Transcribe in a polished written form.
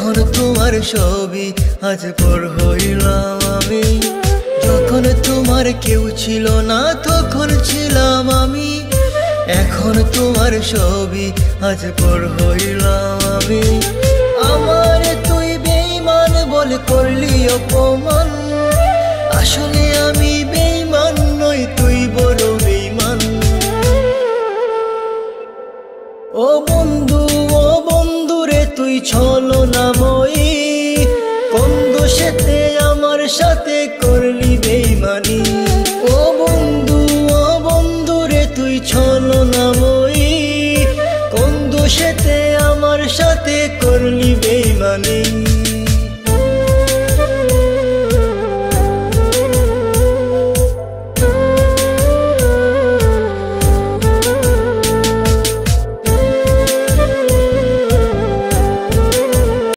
এখন তোমার ছবি আজ পর হইলাম আমি। যখন তোমার কেউ ছিল না তখন ছিলাম আমি। এখন তোমার ছবি আজ পর হইলাম আমি। আমার তুই বেঈমান বলে করলি অপমান, আসলে আমি বেঈমান নই, তুই বড় বেঈমান। ও বন্ধু, ও বন্ধু রে তুই ছলনাময়ী, কোন দোষেতে আমার সাথে করলি বেঈমানি। ও বন্ধু, ও বন্ধু রে তুই ছলনাময়ী, কোন দোষেতে আমার সাথে করলি বেঈমানি।